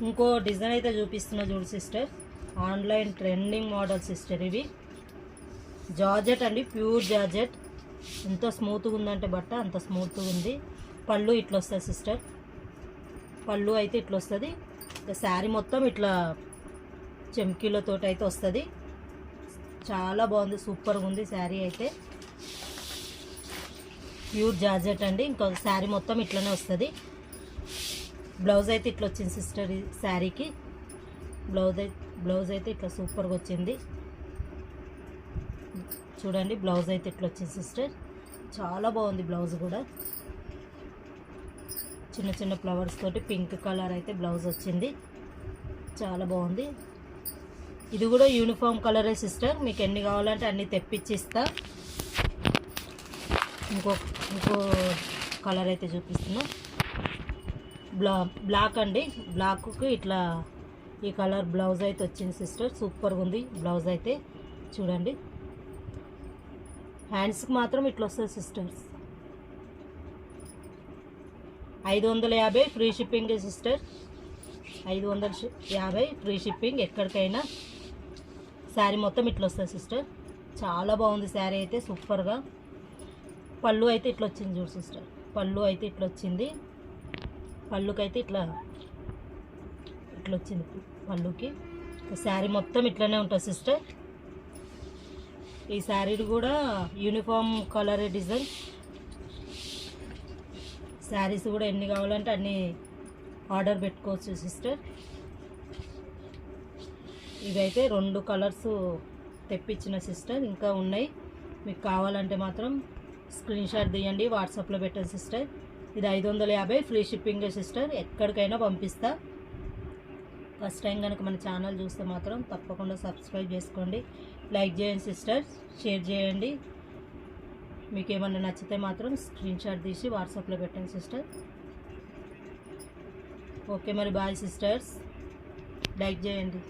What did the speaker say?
ఇంకో డిజైన్ అయితే చూపిస్తున్నా చూడు sister, online trending model sister. ఇవి జార్జెట్ అండి, ప్యూర్ జార్జెట్. ఎంత స్మూత్గా ఉందంటే బట్ట అంత స్మూత్గా ఉంది. పళ్ళు ఇట్లా వస్తుంది సిస్టర్, పళ్ళు అయితే ఇట్లా వస్తుంది. శారీ మొత్తం ఇట్లా చెమ్కీలతో అయితే వస్తుంది. చాలా బాగుంది, సూపర్గా ఉంది శారీ అయితే. ప్యూర్ జార్జెట్ అండి. ఇంకా శారీ మొత్తం ఇట్లనే వస్తుంది. బ్లౌజ్ అయితే ఇట్లా వచ్చింది సిస్టర్ ఈ శారీకి. బ్లౌజ్ అయితే ఇట్లా సూపర్గా వచ్చింది చూడండి. బ్లౌజ్ అయితే ఇట్లా వచ్చింది సిస్టర్, చాలా బాగుంది బ్లౌజ్ కూడా. చిన్న చిన్న ఫ్లవర్స్ తోటి పింక్ కలర్ అయితే బ్లౌజ్ వచ్చింది, చాలా బాగుంది. ఇది కూడా యూనిఫామ్ కలరే సిస్టర్, మీకు ఎన్ని కావాలంటే అన్ని తెప్పించి ఇస్తా. ఇంకో కలర్ అయితే చూపిస్తున్నా, బ్లాక్ అండి. బ్లాక్కి ఇట్లా ఈ కలర్ బ్లౌజ్ అయితే వచ్చింది సిస్టర్, సూపర్గా ఉంది బ్లౌజ్ అయితే చూడండి. హ్యాండ్స్కి మాత్రం ఇట్లా వస్తుంది sisters. 550 free shipping sister, 550 free shipping ఎక్కడికైనా. శారీ మొత్తం ఇట్లా వస్తుంది సిస్టర్, చాలా బాగుంది శారీ అయితే సూపర్గా. పళ్ళు అయితే ఇట్లా వచ్చింది చూడు సిస్టర్, పళ్ళు అయితే ఇట్లా వచ్చింది. పళ్ళుకైతే ఇట్లా వచ్చింది పళ్ళుకి. శారీ మొత్తం ఇట్లనే ఉంటుంది సిస్టర్. ఈ శారీ కూడా యూనిఫామ్ కలర్ డిజైన్. శారీస్ కూడా ఎన్ని కావాలంటే అన్ని ఆర్డర్ పెట్టుకోవచ్చు సిస్టర్. ఇవైతే 2 కలర్స్ తెప్పించిన సిస్టర్, ఇంకా ఉన్నాయి. మీకు కావాలంటే మాత్రం స్క్రీన్ షాట్ తీయండి, వాట్సాప్లో పెట్టండి సిస్టర్. ఇది 550 ఫ్రీ షిప్పింగ్ సిస్టర్, ఎక్కడికైనా పంపిస్తా. ఫస్ట్ టైం కనుక మన ఛానల్ చూస్తే మాత్రం తప్పకుండా సబ్స్క్రైబ్ చేసుకోండి, లైక్ చేయండి సిస్టర్, షేర్ చేయండి. మీకు ఏమన్నా నచ్చితే మాత్రం స్క్రీన్ షాట్ తీసి వాట్సాప్లో పెట్టండి సిస్టర్. ఓకే మరి బాయ్ సిస్టర్స్, లైక్ చేయండి.